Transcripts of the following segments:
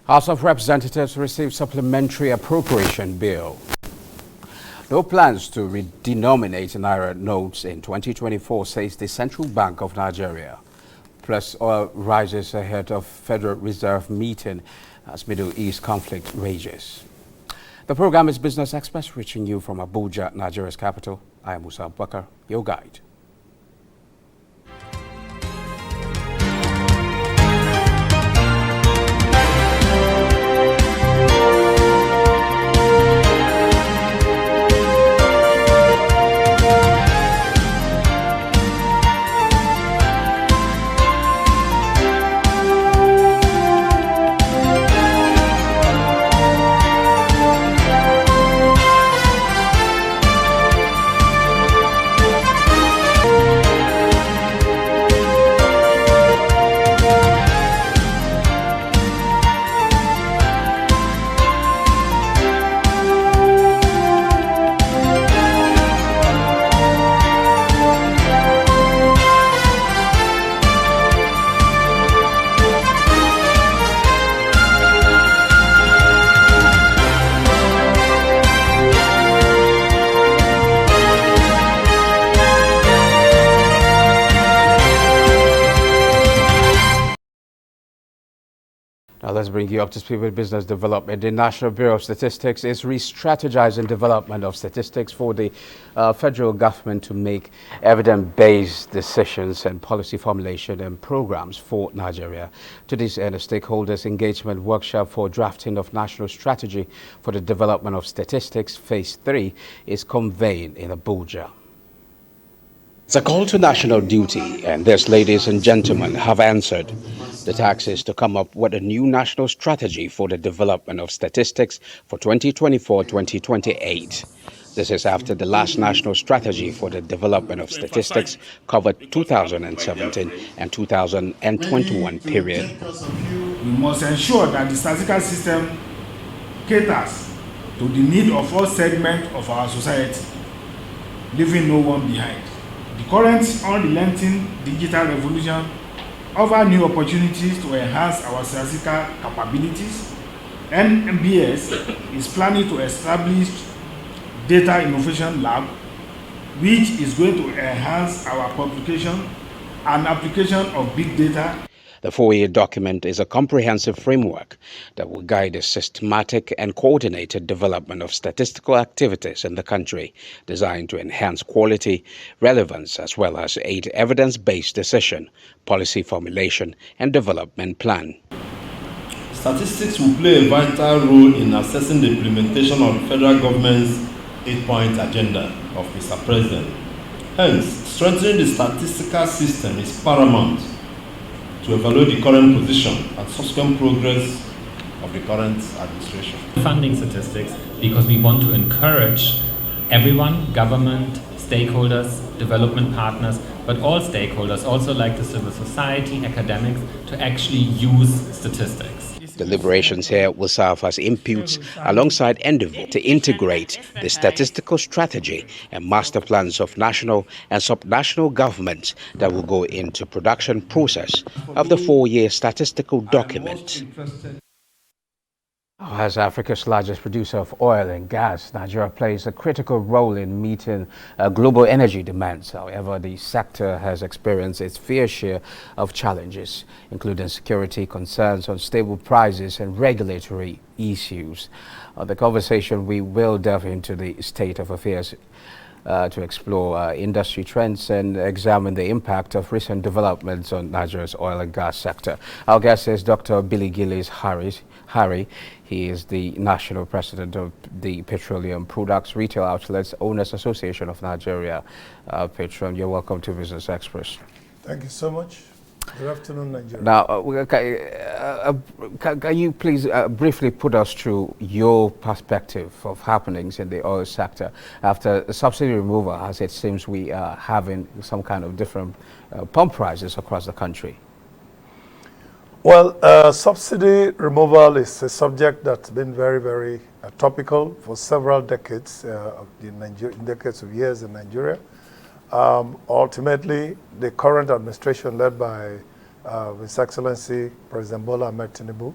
House of Representatives received supplementary appropriation bill. No plans to redenominate Naira notes in 2024, says the Central Bank of Nigeria. Plus, oil rises ahead of Federal Reserve meeting as Middle East conflict rages. The program is Business Express, reaching you from Abuja, Nigeria's capital. I am Musa Bakar, your guide. Now let's bring you up to speed with business development. The National Bureau of Statistics is re-strategizing development of statistics for the federal government to make evidence-based decisions and policy formulation and programs for Nigeria. To this end, a stakeholders engagement workshop for drafting of national strategy for the development of statistics Phase 3 is convened in Abuja. It's a call to national duty, and this, ladies and gentlemen, have answered. The task is to come up with a new national strategy for the development of statistics for 2024-2028. This is after the last national strategy for the development of statistics covered 2017 and 2021 period. We must ensure that the statistical system caters to the need of all segments of our society, leaving no one behind. The current unrelenting digital revolution offers new opportunities to enhance our statistical capabilities. NBS is planning to establish Data Innovation Lab, which is going to enhance our publication and application of big data. The 4-year document is a comprehensive framework that will guide a systematic and coordinated development of statistical activities in the country, designed to enhance quality, relevance, as well as aid evidence-based decision, policy formulation, and development plan. Statistics will play a vital role in assessing the implementation of the federal government's 8-point agenda of Mr. President. Hence, strengthening the statistical system is paramount to evaluate the current position and subsequent progress of the current administration. Funding statistics because we want to encourage everyone, government, stakeholders, development partners, but all stakeholders, also like the civil society, academics, to actually use statistics. Deliberations here will serve as inputs alongside endeavor to integrate the statistical strategy and master plans of national and subnational governments that will go into production process of the 4-year statistical document. As Africa's largest producer of oil and gas, Nigeria plays a critical role in meeting global energy demands. However, the sector has experienced its fair share of challenges, including security concerns, unstable prices, and regulatory issues. The conversation, we will delve into the state of affairs to explore industry trends and examine the impact of recent developments on Nigeria's oil and gas sector. Our guest is Dr. Billy Gillis Harry. He is the National President of the Petroleum Products Retail Outlets Owners Association of Nigeria. Patron, you're welcome to Business Express. Thank you so much. Good afternoon, Nigeria. Now, can you please briefly put us through your perspective of happenings in the oil sector after the subsidy removal, as it seems we are having some kind of different pump prices across the country? Well, subsidy removal is a subject that's been very, very topical for several decades, decades of years in Nigeria. Ultimately, the current administration led by His Excellency President Bola Ahmed Tinubu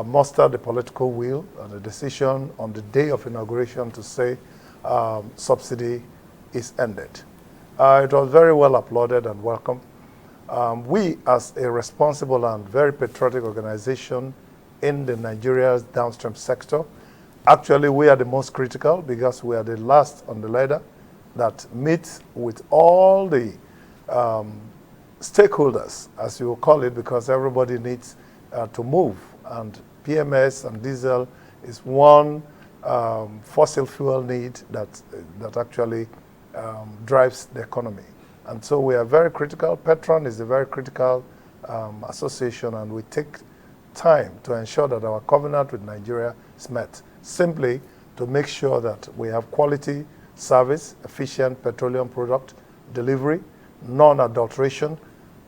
muster the political will and the decision on the day of inauguration to say subsidy is ended. It was very well applauded and welcomed. We, as a responsible and very patriotic organization in the Nigeria's downstream sector, actually we are the most critical because we are the last on the ladder that meets with all the stakeholders, as you will call it, because everybody needs to move. And PMS and diesel is one fossil fuel need that actually drives the economy. And so we are very critical. Petron is a very critical association, and we take time to ensure that our covenant with Nigeria is met, simply to make sure that we have quality service, efficient petroleum product delivery, non-adulteration,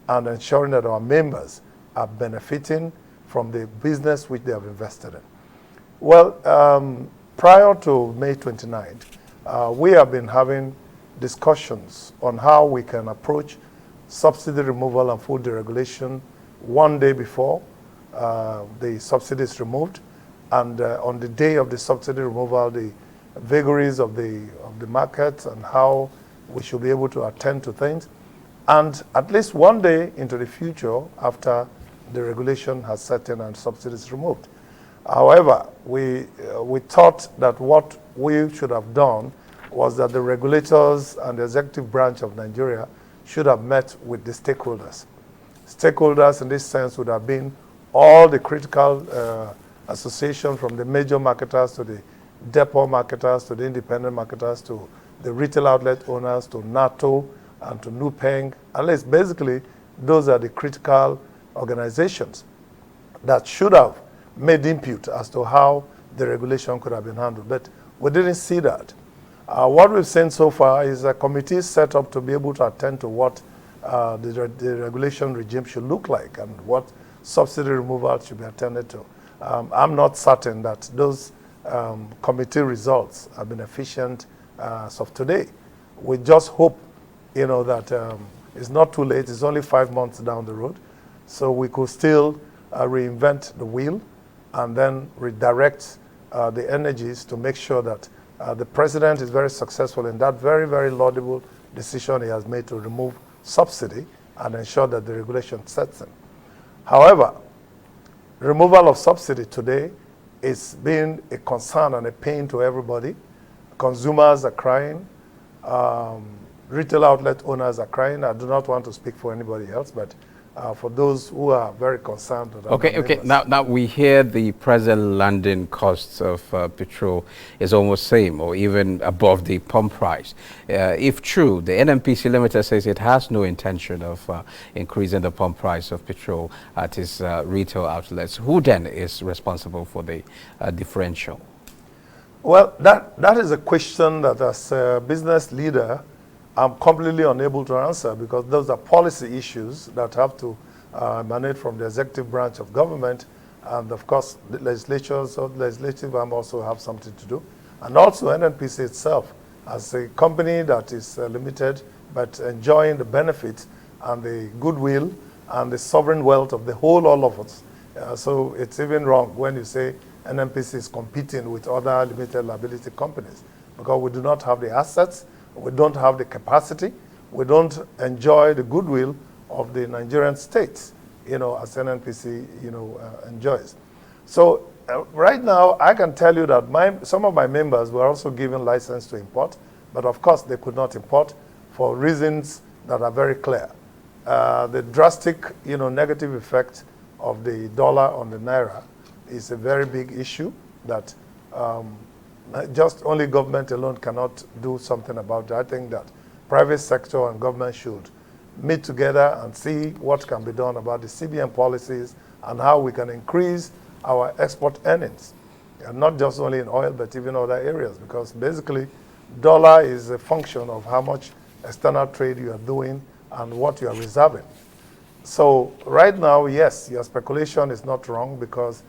and ensuring that our members are benefiting from the business which they have invested in. Well, prior to May 29th, we have been having discussions on how we can approach subsidy removal and full deregulation one day before the subsidy is removed, and on the day of the subsidy removal, the vagaries of the market and how we should be able to attend to things, and at least one day into the future after the regulation has set in and subsidies removed. However, we thought that what we should have done was that the regulators and the executive branch of Nigeria should have met with the stakeholders. Stakeholders in this sense would have been all the critical associations, from the major marketers to the depot marketers to the independent marketers to the retail outlet owners to NATO and to NUPENG. At least basically those are the critical organizations that should have made input as to how the regulation could have been handled. But we didn't see that. What we've seen so far is a committee set up to be able to attend to what the regulation regime should look like and what subsidy removal should be attended to. I'm not certain that those committee results have been efficient as of today. We just hope, that it's not too late. It's only 5 months down the road. So we could still reinvent the wheel and then redirect the energies to make sure that the president is very successful in that very, very laudable decision he has made to remove subsidy and ensure that the regulation sets in. However, removal of subsidy today is being a concern and a pain to everybody. Consumers are crying. Retail outlet owners are crying. I do not want to speak for anybody else, but for those who are very concerned. Okay. Now we hear the present landing costs of petrol is almost same or even above the pump price. If true, the NNPC Limited says it has no intention of increasing the pump price of petrol at its retail outlets. Who then is responsible for the differential? Well, that is a question that as a business leader, I'm completely unable to answer, because those are policy issues that have to emanate from the executive branch of government, and of course the legislatures or legislative arm also have something to do, and also NNPC itself as a company that is limited but enjoying the benefits and the goodwill and the sovereign wealth of the all of us. So it's even wrong when you say NNPC is competing with other limited liability companies, because we do not have the assets. We don't have the capacity. We don't enjoy the goodwill of the Nigerian states, as NNPC, enjoys. So right now, I can tell you that some of my members were also given license to import, but of course they could not import for reasons that are very clear. The drastic, negative effect of the dollar on the naira is a very big issue that just only government alone cannot do something about it. I think that private sector and government should meet together and see what can be done about the CBN policies and how we can increase our export earnings, and not just only in oil, but even other areas, because basically dollar is a function of how much external trade you are doing and what you are reserving. So right now, yes, your speculation is not wrong, because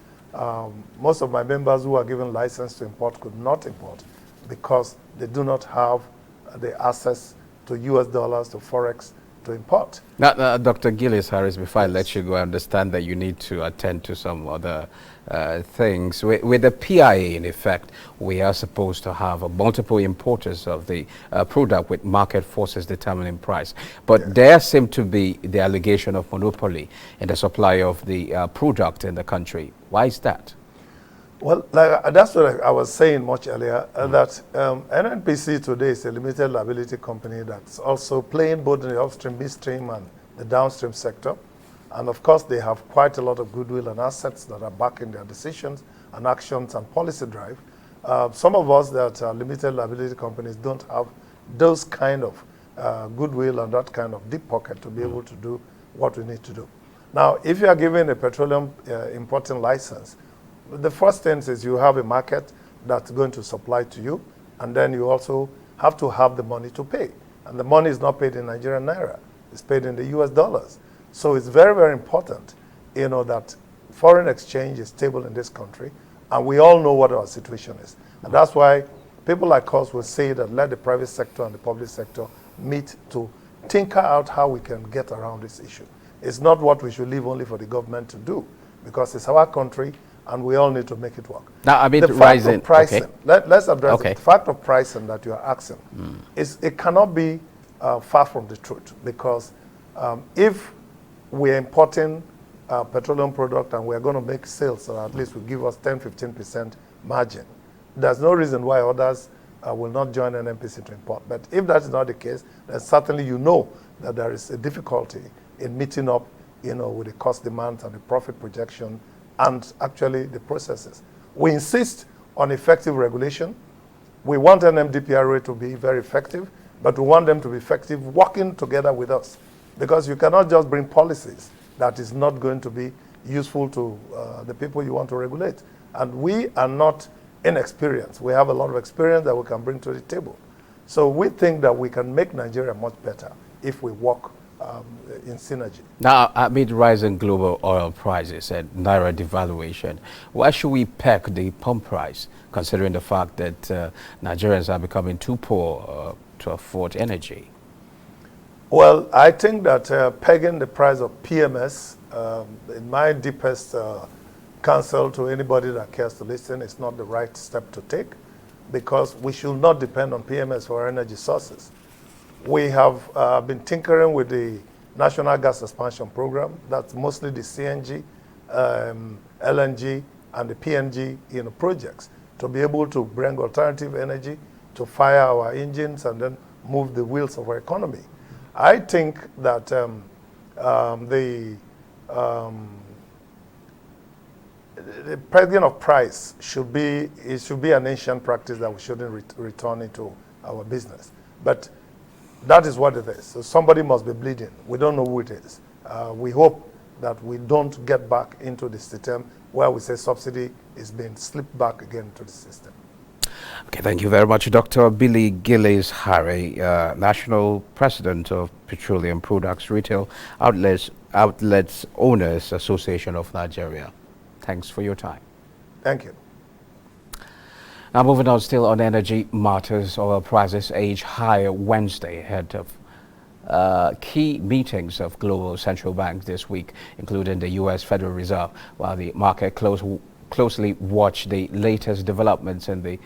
most of my members who are given license to import could not import because they do not have the access to US dollars, to Forex, import. Now, Dr. Gillis Harris, before I let you go, I understand that you need to attend to some other things. With the PIA, in effect, we are supposed to have multiple importers of the product with market forces determining price. But there seemed to be the allegation of monopoly in the supply of the product in the country. Why is that? Well, that's what I was saying much earlier, that NNPC today is a limited liability company that's also playing both in the upstream, midstream, and the downstream sector. And of course, they have quite a lot of goodwill and assets that are backing their decisions and actions and policy drive. Some of us that are limited liability companies don't have those kind of goodwill and that kind of deep pocket to be able to do what we need to do. Now, if you are given a petroleum importing license, the first thing is you have a market that's going to supply to you, and then you also have to have the money to pay. And the money is not paid in Nigerian naira, it's paid in the US dollars. So it's very, very important, that foreign exchange is stable in this country, and we all know what our situation is. And that's why people like us will say that let the private sector and the public sector meet to tinker out how we can get around this issue. It's not what we should leave only for the government to do, because it's our country, and we all need to make it work. Now, I mean, the fact of pricing, okay. let's address it. The fact of pricing that you are asking, it cannot be far from the truth, because if we're importing petroleum product and we're going to make sales, or at least will give us 10-15% margin, there's no reason why others will not join an NPC to import. But if that is not the case, then certainly that there is a difficulty in meeting up with the cost demands and the profit projection and actually the processes. We insist on effective regulation. We want NMDPRA to be very effective, but we want them to be effective working together with us, because you cannot just bring policies that is not going to be useful to the people you want to regulate. And we are not inexperienced. We have a lot of experience that we can bring to the table. So we think that we can make Nigeria much better if we work in synergy. Now, amid rising global oil prices and naira devaluation, why should we peg the pump price, considering the fact that Nigerians are becoming too poor to afford energy? Well, I think that pegging the price of PMS, in my deepest counsel to anybody that cares to listen, is not the right step to take, because we should not depend on PMS for our energy sources. We have been tinkering with the National Gas Expansion Program. That's mostly the CNG, LNG, and the PNG projects, to be able to bring alternative energy to fire our engines and then move the wheels of our economy. I think that the pegging of price should be an ancient practice that we shouldn't return into our business. But that is what it is. So somebody must be bleeding. We don't know who it is. We hope that we don't get back into the system where we say subsidy is being slipped back again into the system. Okay, thank you very much, Dr. Billy Gillis Harry, National President of Petroleum Products Retail Outlets Owners Association of Nigeria. Thanks for your time. Thank you. Now, moving on, still on energy matters, oil prices edge higher Wednesday ahead of key meetings of global central banks this week, including the U.S. Federal Reserve, while the market closely watched the latest developments in the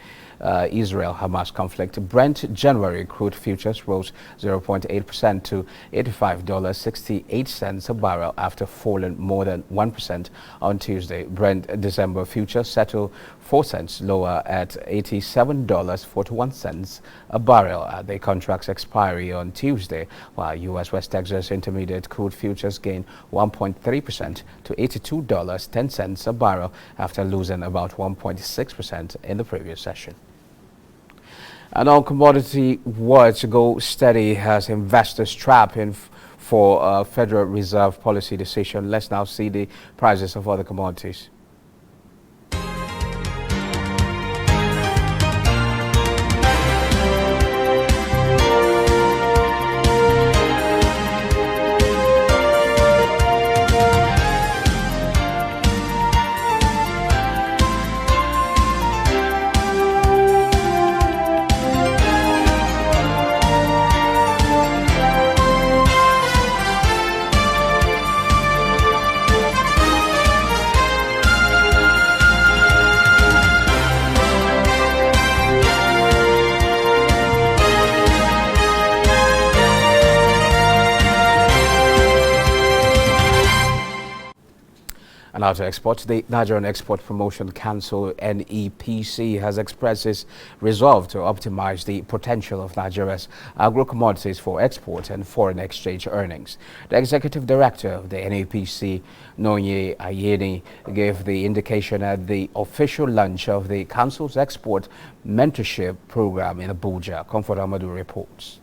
Israel-Hamas conflict. Brent January crude futures rose 0.8% to $85.68 a barrel after falling more than 1% on Tuesday. Brent December futures settled 4 cents lower at $87.41 a barrel at the contract's expiry on Tuesday, while U.S. West Texas Intermediate crude futures gained 1.3% to $82.10 a barrel after losing about 1.6% in the previous session. And on commodity watch, gold steady as investors trap in for Federal Reserve policy decision. Let's now see the prices of other commodities. And after exports, the Nigerian Export Promotion Council, NEPC, has expressed its resolve to optimize the potential of Nigeria's agro-commodities for export and foreign exchange earnings. The executive director of the NEPC, Nonye Ayeni, gave the indication at the official launch of the council's export mentorship program in Abuja. Comfort Amadou reports.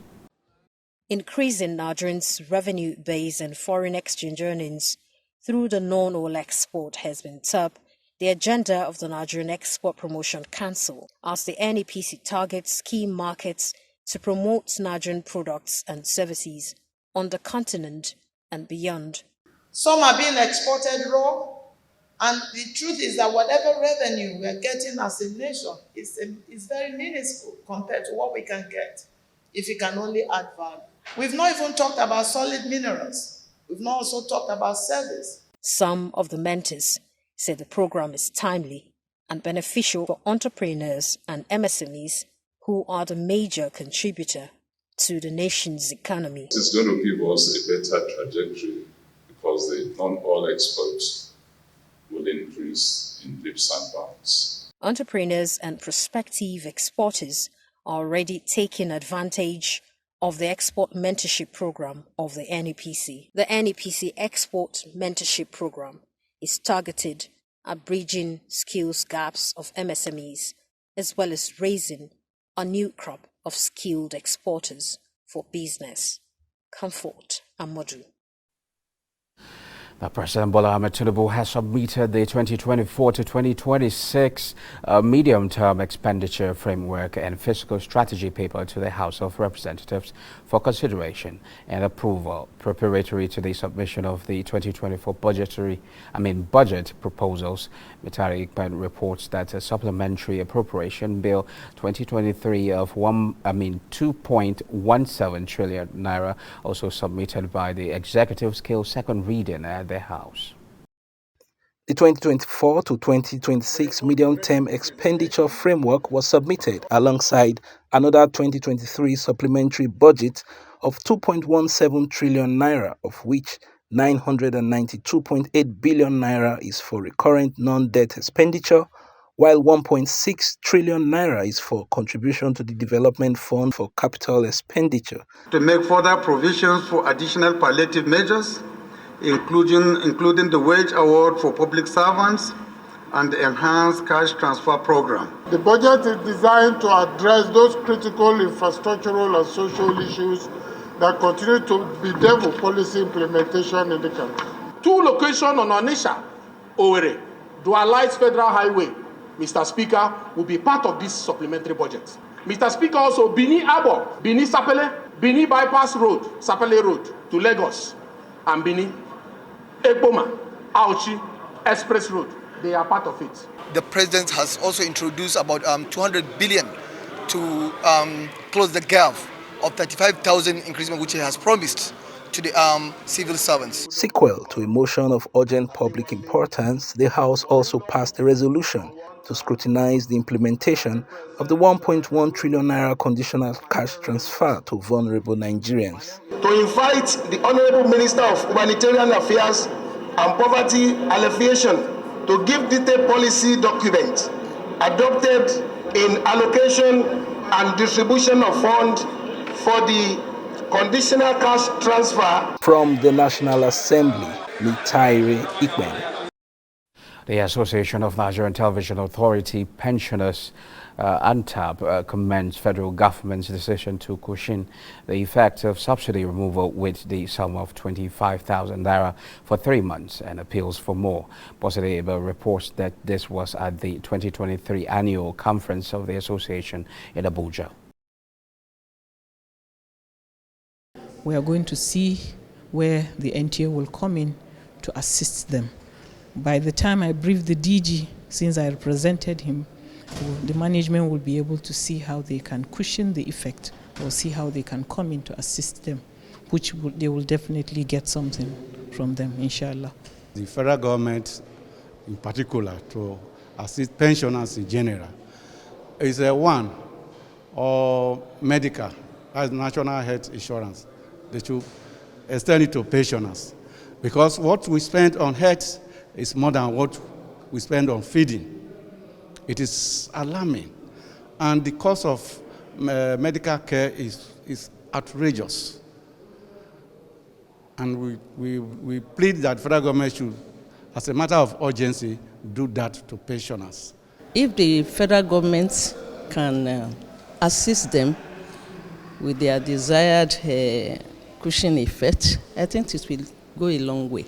Increasing Nigerians' revenue base and foreign exchange earnings through the non-oil export has been top the agenda of the Nigerian Export Promotion Council as the NEPC targets key markets to promote Nigerian products and services on the continent and beyond. Some are being exported raw, and the truth is that whatever revenue we are getting as a nation is very minuscule compared to what we can get if we can only add value. We've not even talked about solid minerals. We've not also talked about service. Some of the mentors say the program is timely and beneficial for entrepreneurs and MSMEs who are the major contributor to the nation's economy. It's going to give us a better trajectory because the non-oil exports will increase in leaps and bounds. Entrepreneurs and prospective exporters are already taking advantage of the Export Mentorship Program of the NEPC. The NEPC Export Mentorship Program is targeted at bridging skills gaps of MSMEs, as well as raising a new crop of skilled exporters for business. Comfort Amadou. Now, President Bola Ahmed Tinubu has submitted the 2024 to 2026 medium-term expenditure framework and fiscal strategy paper to the House of Representatives for consideration and approval, preparatory to the submission of the 2024 budget proposals. Mutari Ikpan reports that a supplementary appropriation bill 2023 of 2.17 trillion naira, also submitted by the executive scale second reading at the House. The 2024 to 2026 medium-term expenditure framework was submitted alongside another 2023 supplementary budget of 2.17 trillion naira, of which 992.8 billion naira is for recurrent non-debt expenditure, while 1.6 trillion naira is for contribution to the Development Fund for capital expenditure. To make further provisions for additional palliative measures, including the wage award for public servants and the enhanced cash transfer program. The budget is designed to address those critical infrastructural and social issues that continue to bedevil policy implementation in the country. 2 locations on Onisha, Owerri, dualized federal highway, Mr. Speaker, will be part of this supplementary budget. Mr. Speaker, also Bini Abo, Bini Sapele, Bini Bypass Road, Sapele Road to Lagos, and Bini Ekboma, Auchi, Express Road, they are part of it. The President has also introduced about 200 billion to close the gap of 35,000 increasement which he has promised to the civil servants. Sequel to a motion of urgent public importance, the House also passed a resolution to scrutinize the implementation of the 1.1 trillion naira conditional cash transfer to vulnerable Nigerians. To invite the Honorable Minister of Humanitarian Affairs and Poverty Alleviation to give detailed policy documents adopted in allocation and distribution of funds for the conditional cash transfer. From the National Assembly, Mutari Ikpen. The Association of Nigerian Television Authority Pensioners, ANTAP, commends federal government's decision to cushion the effect of subsidy removal with the sum of 25,000 naira for 3 months and appeals for more. Bosede reports that this was at the 2023 annual conference of the association in Abuja. We are going to see where the NTA will come in to assist them. By the time I brief the DG, since I represented him, the management will be able to see how they can cushion the effect or see how they can come in to assist them, which they will definitely get something from them, inshallah. The federal government, in particular, to assist pensioners in general, is one, or medical, as national health insurance. They should extend it to pensioners. Because what we spend on health is more than what we spend on feeding. It is alarming. And the cost of medical care is outrageous. And we plead that the federal government should, as a matter of urgency, do that to pensioners. If the federal government can assist them with their desired cushion effect, I think it will go a long way.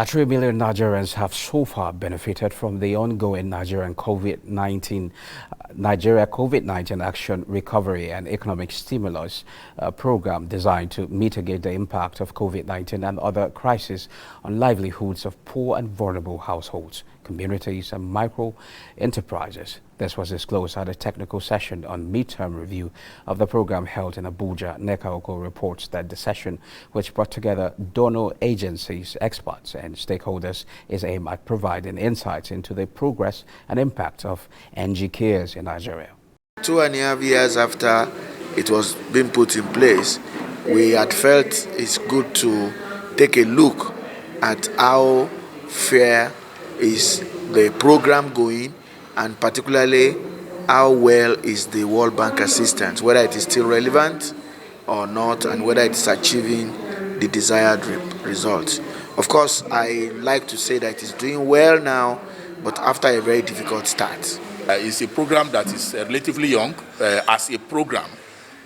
3 million Nigerians have so far benefited from the ongoing Nigeria COVID-19 Action Recovery and Economic Stimulus program designed to mitigate the impact of COVID-19 and other crises on livelihoods of poor and vulnerable households, communities and micro enterprises. This was disclosed at a technical session on midterm review of the program held in Abuja. Nekaoko reports that the session, which brought together donor agencies, experts and stakeholders, is aimed at providing insights into the progress and impact of NG Cares in Nigeria. 2.5 years after it was being put in place, we had felt it's good to take a look at how fair is the program going, and particularly how well is the World Bank assistance, whether it is still relevant or not, and whether it is achieving the desired results. Of course, I like to say that it is doing well now, but after a very difficult start. It's a program that is relatively young as a program,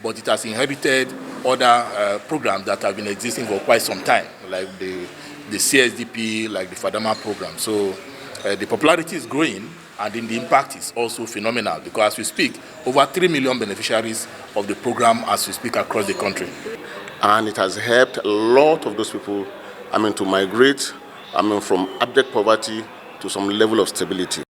but it has inherited other programs that have been existing for quite some time, like the CSDP, like the FADAMA program. So the popularity is growing, and the impact is also phenomenal, because as we speak, over 3 million beneficiaries of the program as we speak across the country. And it has helped a lot of those people, to migrate, from abject poverty to some level of stability.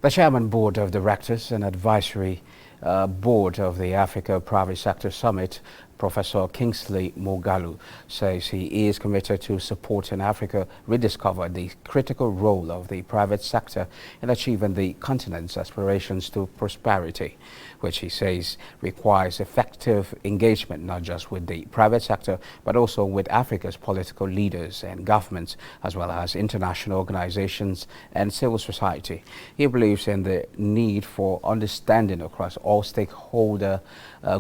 The Chairman Board of Directors and Advisory Board of the Africa Private Sector Summit, Professor Kingsley Mogalu, says he is committed to supporting Africa rediscover the critical role of the private sector in achieving the continent's aspirations to prosperity, which he says requires effective engagement not just with the private sector but also with Africa's political leaders and governments, as well as international organizations and civil society. He believes in the need for understanding across all stakeholder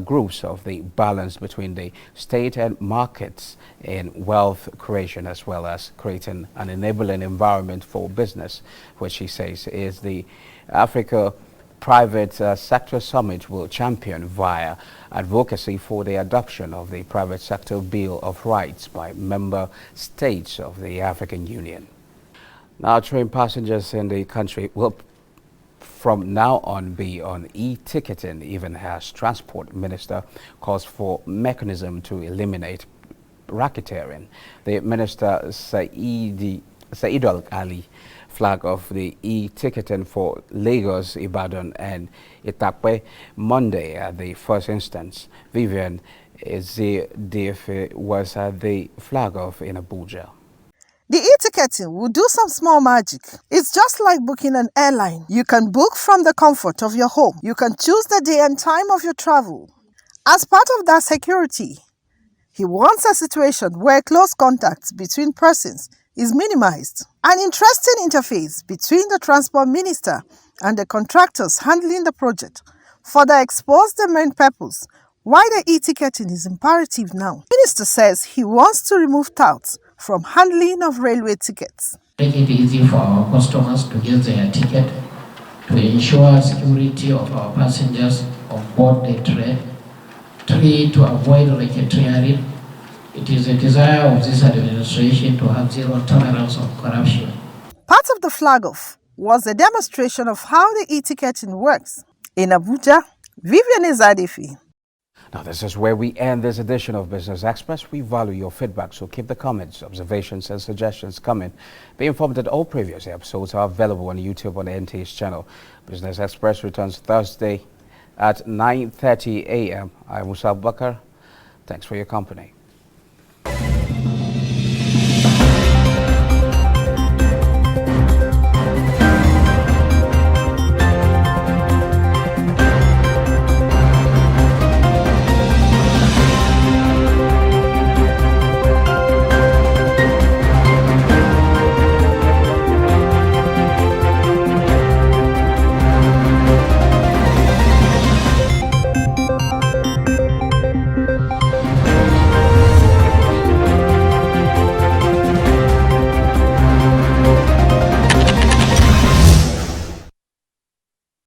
groups of the balance between the state and markets in wealth creation, as well as creating an enabling environment for business, which he says is the Africa Private Sector Summit will champion via advocacy for the adoption of the Private Sector Bill of Rights by member states of the African Union. Now, train passengers in the country will from now on be on e-ticketing, even as Transport Minister calls for mechanism to eliminate racketeering. The Minister Saidul Ali flag of the e-ticketing for Lagos, Ibadan and Itakpe Monday at the first instance. Vivian Ezediefe was at the flag off in Abuja. The e-ticketing will do some small magic. It's just like booking an airline. You can book from the comfort of your home. You can choose the day and time of your travel. As part of that security, he wants a situation where close contact between persons is minimized. An interesting interface between the Transport Minister and the contractors handling the project further expose the main purpose why the e-ticketing is imperative now. The Minister says he wants to remove touts from handling of railway tickets. Make it easy for our customers to get their ticket, to ensure security of our passengers on board the train. 3, to avoid racketeering. It is a desire of this administration to have zero tolerance of corruption. Part of the flag-off was a demonstration of how the e-ticketing works. In Abuja, Vivian Ezediefe. Now, this is where we end this edition of Business Express. We value your feedback, so keep the comments, observations and suggestions coming. Be informed that all previous episodes are available on YouTube on the NTA's channel. Business Express returns Thursday at 9:30 a.m. I'm Musa Bakar. Thanks for your company.